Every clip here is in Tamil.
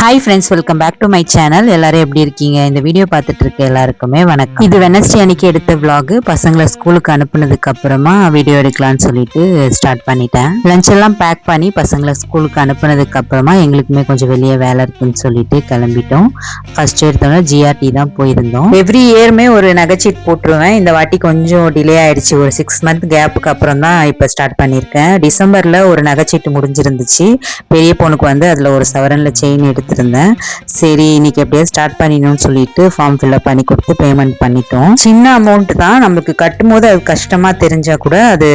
Hi friends, welcome back to my channel. எல்லாரும் எப்படி இருக்கீங்க? இந்த வீடியோ பார்த்துட்டு இருக்க எல்லாருக்குமே வணக்கம். இது வெனஸ்டே அன்னைக்கு எடுத்த vlog. பசங்களை ஸ்கூலுக்கு அனுப்புனதுக்கு அப்புறமா வீடியோ எடுக்கலாம்னு சொல்லிட்டு ஸ்டார்ட் பண்ணிட்டேன். லஞ்ச் எல்லாம் பேக் பண்ணி பசங்களை ஸ்கூலுக்கு அனுப்புனதுக்கு அப்புறமா எங்களுக்குமே கொஞ்சம் வெளியே வேலை இருக்குன்னு சொல்லிட்டு கிளம்பிட்டோம். ஃபர்ஸ்ட் எடுத்தோம்னா ஜிஆர்டி தான் போயிருந்தோம். எவ்ரி இயருமே ஒரு நகைச்சீட் போட்டுருவேன். இந்த வாட்டி கொஞ்சம் டிலே ஆயிடுச்சு. ஒரு 6 மந்த் கேப்புக்கு அப்புறம் தான் இப்போ ஸ்டார்ட் பண்ணியிருக்கேன். டிசம்பர்ல ஒரு நகைச்சீட்டு முடிஞ்சிருந்துச்சு. பெரிய பொண்ணுக்கு வந்து அதில் ஒரு சவரன்ல செயின் எடுத்து இருந்தேன். சரி, இன்னைக்கு எப்படியா ஸ்டார்ட் பண்ணிடணும்னு சொல்லிட்டு ஃபார்ம் ஃபில்அப் பண்ணி கொடுத்து பேமெண்ட் பண்ணிட்டோம். சின்ன அமௌண்ட் தான், நமக்கு கட்டும் போது அது கஷ்டமா தெரிஞ்சா கூட அது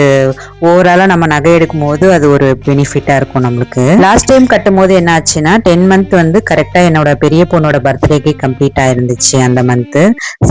ஓவராலா நம்ம நகை எடுக்கும் போது அது ஒரு பெனிஃபிட்டா இருக்கும் நம்மளுக்கு. லாஸ்ட் டைம் கட்டும் போது என்ன ஆச்சுன்னா 10 மந்த் வந்து கரெக்டா என்னோட பெரிய பொண்ணோட பர்த்டேக்கு கம்ப்ளீட் ஆயிருந்துச்சு அந்த மந்த்.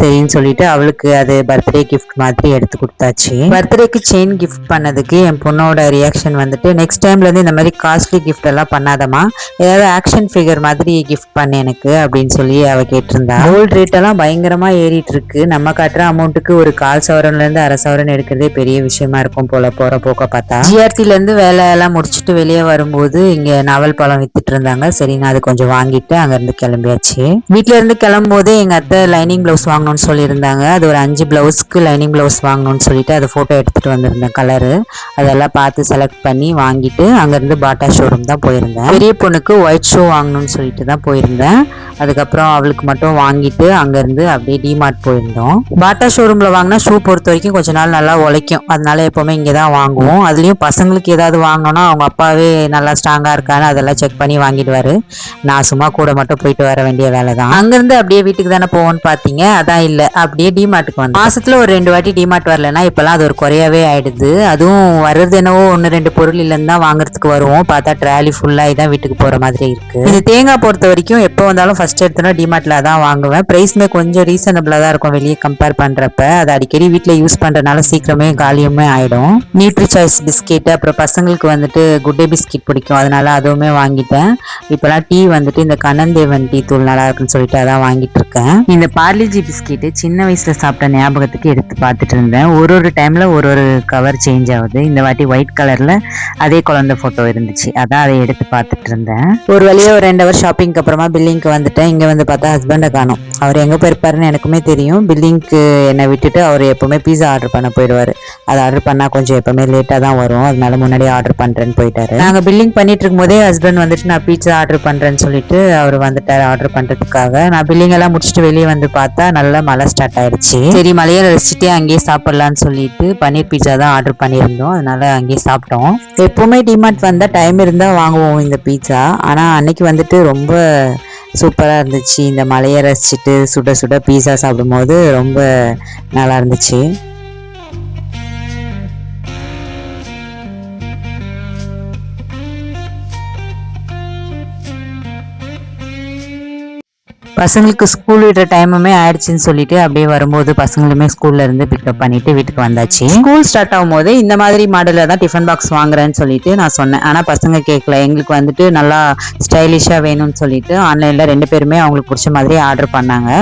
சரின்னு சொல்லிட்டு அவளுக்கு அது பர்த்டே கிஃப்ட் மாதிரி எடுத்து கொடுத்தாச்சு. பர்த்டேக்கு செயின் கிஃப்ட் பண்ணதுக்கு என் பொண்ணோட ரியாக்ஷன் வந்துட்டு, நெக்ஸ்ட் டைம்ல இருந்து இந்த மாதிரி காஸ்ட்லி கிஃப்ட் எல்லாம் பண்ணாதமா, ஏதாவது ஆக்ஷன் ஃபிகர் மாதிரி கிஃப்ட் பண்ண எனக்கு அப்படின்னு சொல்லி அவ கேட்டிருந்தா. கோல்ட் ரேட் எல்லாம் பயங்கரமா ஏறிட்டு இருக்கு. நம்ம கட்டுற அமௌண்ட்டுக்கு ஒரு 1/4 சவரன்ல இருந்து 1/2 சவரன் எடுக்கிறதே பெரிய விஷயமா இருக்கும் போல போற போக்க பார்த்தா. ஜிஆர்டில இருந்து வேலை எல்லாம் முடிச்சுட்டு வெளியே வரும்போது இங்க நாவல் பழம் வித்துட்டு இருந்தாங்க. சரி, நான் அது கொஞ்சம் வாங்கிட்டு அங்க இருந்து கிளம்பியாச்சு. வீட்டுல இருந்து கிளம்பும் போதே எங்க அத்தை லைனிங் பிளவுஸ் வாங்கணும்னு சொல்லியிருந்தாங்க. அது ஒரு 5 பிளவுஸ்க்கு லைனிங் பிளவுஸ் வாங்கணும்னு சொல்லிட்டு அதை போட்டோ எடுத்துட்டு வந்திருந்தேன். கலரு அதெல்லாம் பார்த்து செலக்ட் பண்ணி வாங்கிட்டு அங்க இருந்து பாட்டா ஷோரூம் தான் போயிருந்தேன். பெரிய பொண்ணுக்கு ஒயிட் ஷூ வாங்கணும்னு சொல்லிட்டு தான் போயிருந்தேன். அதுக்கப்புறம் அவளுக்கு மட்டும் வாங்கிட்டு அங்கேருந்து அப்படியே டிமார்ட் போயிருந்தோம். பாட்டா ஷோரூமில் வாங்கினா ஷூ பொறுத்த வரைக்கும் கொஞ்ச நாள் நல்லா உழைக்கும். அதனால எப்போவுமே இங்கே தான் வாங்குவோம். அதுலேயும் பசங்களுக்கு ஏதாவது வாங்கினோன்னா அவங்க அப்பாவே நல்லா ஸ்ட்ராங்காக இருக்கான்னு அதெல்லாம் செக் பண்ணி வாங்கிடுவாரு. நான் சும்மா கூட மட்டும் போயிட்டு வர வேண்டிய வேலை தான். அங்கேருந்து அப்படியே வீட்டுக்கு தானே போவோம்னு பார்த்தீங்க. அதான் இல்லை, அப்படியே டிமார்ட்டுக்கு வந்து மாசத்துல ஒரு 2 வாட்டி டிமார்ட் வரலன்னா இப்போல்லாம் அது ஒரு குறையவே ஆயிடுது. அதுவும் வர்றது என்னவோ 1-2 பொருள் இல்லைன்னு தான் வாங்குறதுக்கு வருவோம். பார்த்தா ட்ராலி ஃபுல்லாக தான் வீட்டுக்கு போகிற மாதிரி இருக்கு. இது தேங்காய் பொறுத்த வரைக்கும் எப்போ வந்தாலும் ஃபர்ஸ்ட் எடுத்தோன்னா டிமார்ட்ல தான் வாங்குவேன். பிரைஸ்மே கொஞ்சம் ரீசனபிளா தான் இருக்கும் வெளியே கம்பேர் பண்றப்ப. அது அடிக்கடி வீட்டில் யூஸ் பண்றதுனால சீக்கிரமே காலியுமே ஆயிடும். நியூட்ரி சாய்ஸ் பிஸ்கெட், அப்புறம் பசங்களுக்கு வந்துட்டு குட் டே பிஸ்கெட் பிடிக்கும், அதனால அதுவுமே வாங்கிட்டேன். இப்பெல்லாம் டீ வந்துட்டு இந்த கண்ணந்தேவன் டீ தூள் நல்லா இருக்குன்னு சொல்லிட்டு அதான் வாங்கிட்டு இருக்கேன். இந்த பார்லிஜி பிஸ்கெட்டு சின்ன வயசுல சாப்பிட்ட ஞாபகத்துக்கு எடுத்து பார்த்துட்டு இருந்தேன். ஒரு டைம்ல ஒரு கவர் சேஞ்ச் ஆகுது. இந்த வாட்டி ஒயிட் கலர்ல அதே குழந்தை போட்டோ இருந்துச்சு, அதான் அதை எடுத்து பார்த்துட்டு இருந்தேன். ஒரு வழியா ஒரு 2 ஹவர் ஷாப்பிங்க்கு அப்புறமா பில்லிங்க்கு வந்துட்டேன். இங்க வந்து பார்த்தா ஹஸ்பண்டை காணோம். அவர் எங்க போயிருப்பாருன்னு எனக்குமே தெரியும். பில்லிங்க்கு என்னை விட்டுட்டு அவர் எப்பவுமே பீஸா ஆர்டர் பண்ண போயிடுவாரு. அது ஆர்டர் பண்ணா கொஞ்சம் எப்பவுமே லேட்டா தான் வரும், அதனால முன்னாடியே ஆர்டர் பண்றேன்னு போயிட்டாரு. நாங்க பில்லிங் பண்ணிட்டு இருக்கும் போதே ஹஸ்பண்ட் வந்துட்டு நான் பீஸா ஆர்டர் பண்றேன்னு சொல்லிட்டு அவர் வந்துட்டாரு ஆர்டர் பண்றதுக்காக. நான் பில்லிங் எல்லாம் முடிச்சுட்டு வெளியே வந்து பார்த்தா நல்லா மழை ஸ்டார்ட் ஆயிடுச்சு. சரி, மழையை ரசிச்சுட்டே அங்கேயே சாப்பிடலான்னு சொல்லிட்டு பன்னீர் பீஸா தான் ஆர்டர் பண்ணியிருந்தோம். அதனால அங்கேயே சாப்பிட்டோம். எப்பவுமே டிமார்ட் வந்தா டைம் இருந்தா வாங்குவோம் இந்த பீஸா. ஆனா அன்னைக்கு வந்துட்டு ரொம்ப சூப்பராக இருந்துச்சு. இந்த மலையை ரசிச்சுட்டு சுட சுட பீஸா சாப்பிடும்போது ரொம்ப நல்லா இருந்துச்சு. பசங்களுக்கு ஸ்கூல் விடுற டைமுமே ஆயிடுச்சுன்னு சொல்லிட்டு அப்படியே வரும்போது பசங்களுமே ஸ்கூல்ல இருந்து பிக்கப் பண்ணிட்டு வீட்டுக்கு வந்தாச்சு. ஸ்கூல் ஸ்டார்ட் ஆகும் போது இந்த மாதிரி மாடல்ல தான் டிஃபன் பாக்ஸ் வாங்குறேன்னு சொல்லிட்டு நான் சொன்னேன். ஆனா பசங்க கேட்கல. எங்களுக்கு வந்துட்டு நல்லா ஸ்டைலிஷா வேணும்னு சொல்லிட்டு ஆன்லைன்ல 2 பேருமே அவங்களுக்கு பிடிச்ச மாதிரி ஆர்டர் பண்ணாங்க.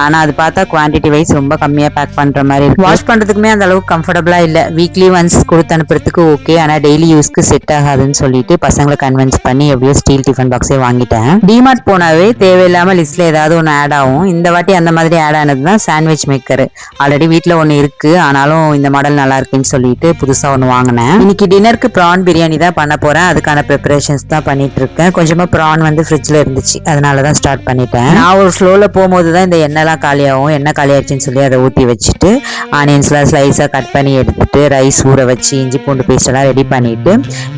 ஆனா அது பார்த்தா குவான்டிட்டி வைஸ் ரொம்ப கம்மியா பேக் பண்ற மாதிரி இருக்கு. வாஷ் பண்றதுக்குமே அந்த அளவுக்கு கம்ஃபர்டபுளா இல்ல. வீக்லி ஒன்ஸ் கொடுத்து அனுப்புறதுக்கு ஓகே, ஆனா டெய்லி யூஸ்க்கு செட் ஆகாதுன்னு சொல்லிட்டு பசங்களை கன்வின்ஸ் பண்ணி எப்படியோ ஸ்டீல் டிஃபன் பாக்ஸே வாங்கிட்டேன். டிமார்ட் போனாவே தேவையில்லாம லிஸ்ட்ல ஏதாவது ஒன்று ஆட் ஆகும். இந்த வாட்டி அந்த மாதிரி ஆட் ஆனதுதான் சாண்ட்விச் மேக்கர். ஆல்ரெடி வீட்டில் ஒன்று இருக்கு, ஆனாலும் இந்த மாடல் நல்லா இருக்குன்னு சொல்லிட்டு புதுசா ஒன்று வாங்கினேன். இன்னைக்கு டின்னருக்கு ப்ரான் பிரியாணி தான் பண்ண போறேன். அதுக்கான ப்ரிப்பரேஷன்ஸ் தான் பண்ணிட்டு இருக்கேன். கொஞ்சமா ப்ரான் வந்து ஃப்ரிட்ஜ்ல இருந்துச்சு, அதனாலதான் ஸ்டார்ட் பண்ணிட்டேன். நான் ஒரு ஸ்லோல போகும்போது தான் இந்த எண்ணெய்லாம் காலியாகும். எண்ணெய் காலியாச்சுன்னு சொல்லி அதை ஊற்றி வச்சுட்டு ஆனியன்ஸ்லாம் ஸ்லைஸாக கட் பண்ணி எடுத்துட்டு ரைஸ் ஊற வச்சு இஞ்சி பூண்டு பேஸ்ட் எல்லாம் ரெடி பண்ணிட்டு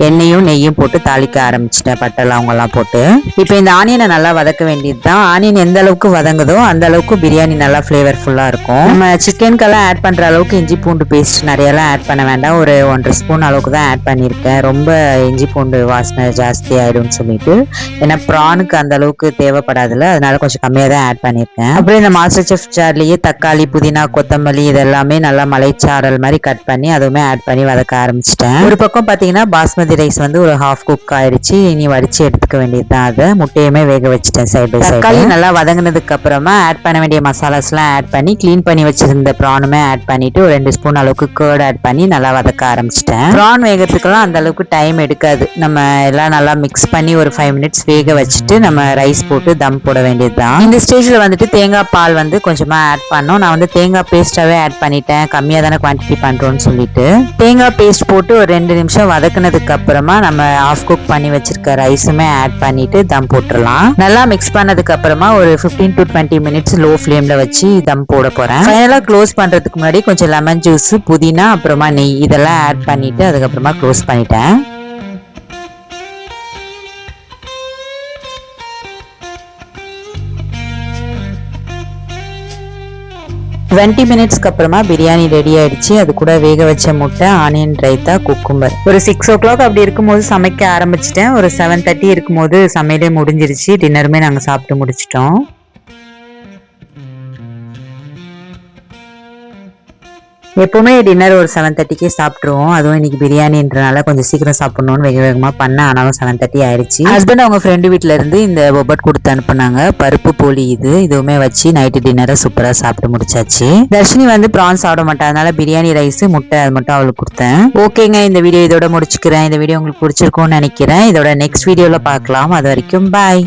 எண்ணெயும் நெய்யும் போட்டு தாளிக்க ஆரம்பிச்சிட்டேன். பட்டை லவங்கெல்லாம் போட்டு இப்போ இந்த ஆனியனை நல்லா வதக்க வேண்டியது தான். ஆனியன் எந்த அளவுக்கு வதங்குதோ அந்த அளவுக்கு பிரியாணி நல்லா ஃப்ளேவர்ஃபுல்லா இருக்கும். நம்ம சிக்கனுக்கெல்லாம் ஆட் பண்ற அளவுக்கு இஞ்சி பூண்டு பேஸ்ட் நிறையலாம் ஆட் பண்ண வேண்டாம். ஒரு 1.5 ஸ்பூன் அளவுக்கு தான் ஆட் பண்ணியிருக்கேன். ரொம்ப இஞ்சி பூண்டு வாசனை ஜாஸ்தி ஆயிடும்னு சொல்லிட்டு, ஏன்னா ப்ரானுக்கு அந்த அளவுக்கு தேவைப்படாதுல, அதனால கொஞ்சம் கம்மியாக தான் ஆட் பண்ணியிருக்கேன். அப்புறம் கூடவே இந்த மாஸ்டர் செஃப் ஜார்லயே தக்காளி, புதினா, கொத்தமல்லி இதெல்லாமே நல்லா மலைச்சாரல் மாதிரி கட் பண்ணி அதுவுமே ஆட் பண்ணி வதக்க ஆரம்பிச்சிட்டேன். ஒரு பக்கம் பாத்தீங்கன்னா பாஸ்மதி ரைஸ் வந்து ஒரு ஹாஃப் குக் ஆயிடுச்சு. இனி வடிச்சு எடுத்துக்க வேண்டியதுதான். அதை முட்டையுமே வேக வச்சுட்டேன் சைடு பை சைடு. தக்காளி நல்லா வதங்கினதுக்கு அப்புறமா ஆட் பண்ண வேண்டிய மசாலாஸ் எல்லாம் ஆட் பண்ணி க்ளீன் பண்ணி வச்சிருந்த ப்ரானுமே ஆட் பண்ணிட்டு ஒரு 2 ஸ்பூன் அளவுக்கு கர்ட் ஆட் பண்ணி நல்லா வதக்க ஆரம்பிச்சிட்டேன். ப்ரான் வேகிறதுக்கெல்லாம் அந்த அளவுக்கு டைம் எடுக்காது. நம்ம எல்லாம் நல்லா மிக்ஸ் பண்ணி ஒரு 5 மினிட்ஸ் வேக வச்சுட்டு நம்ம ரைஸ் போட்டு தம் போட வேண்டியதுதான். இந்த ஸ்டேஜ்ல வந்துட்டு தேங்காய் பால் வந்து கொஞ்சமா ஆட் பண்ணோம். நான் வந்து தேங்காய் பேஸ்டாவே ஆட் பண்ணிட்டேன், கம்மியா தானே குவான்டிட்டி பண்றோம்னு சொல்லிட்டு. தேங்காய் பேஸ்ட் போட்டு ஒரு 2 நிமிஷம் வதக்குனதுக்கு அப்புறமா நம்ம ஆஃப் குக் பண்ணி வச்சிருக்க ரைஸுமே ஆட் பண்ணிட்டு தம் போட்டுடலாம். நல்லா மிக்ஸ் பண்ணதுக்கு அப்புறமா ஒரு 15 to 20 மினிட்ஸ் லோ ஃப்ளேம்ல வச்சு தம் போட போறேன். ஃபைனலா க்ளோஸ் பண்றதுக்கு முன்னாடி கொஞ்சம் லெமன் ஜூஸ், புதினா, அப்புறமா நெய் இதெல்லாம் ஆட் பண்ணிட்டு அதுக்கப்புறமா க்ளோஸ் பண்ணிட்டேன். 20 மினிட்ஸ்க்கு அப்புறமா பிரியாணி ரெடி ஆயிடுச்சு. அது கூட வேக வச்ச முட்டை, ஆனியன் ரைத்தா, குக்கும்பர். ஒரு 6 o'clock அப்படி இருக்கும்போது சமைக்க ஆரம்பிச்சிட்டேன். ஒரு 7:30 இருக்கும்போது சமையலே முடிஞ்சிருச்சு. டின்னருமே நாங்க சாப்பிட்டு முடிச்சிட்டோம். எப்பவுமே டின்னர் ஒரு 7:30க்கே சாப்பிட்டுருவோம். அதுவும் இன்னைக்கு பிரியாணின்றனால கொஞ்சம் சீக்கிரம் சாப்பிடணும்னு வேக வேகமா பண்ண. ஆனாலும் 7:30 ஆயிடுச்சு. ஹஸ்பண்ட் அவங்க ஃப்ரெண்டு வீட்டுல இருந்து இந்த ஒபட் கொடுத்து அனுப்புனாங்க. பருப்பு போலி இதுவுமே வச்சு நைட்டு டின்னரை சூப்பரா சாப்பிட்டு முடிச்சாச்சு. தர்ஷினி வந்து ப்ரான்ஸ் சாப்பிட மாட்டா, அதனால பிரியாணி ரைஸ், முட்டை அது மட்டும் அவளுக்கு கொடுத்தேன். ஓகேங்க, இந்த வீடியோ இதோட முடிச்சுக்கிறேன். இந்த வீடியோ உங்களுக்கு பிடிச்சிருக்கும்னு நினைக்கிறேன். இதோட நெக்ஸ்ட் வீடியோல பார்க்கலாம். அது வரைக்கும் பாய்.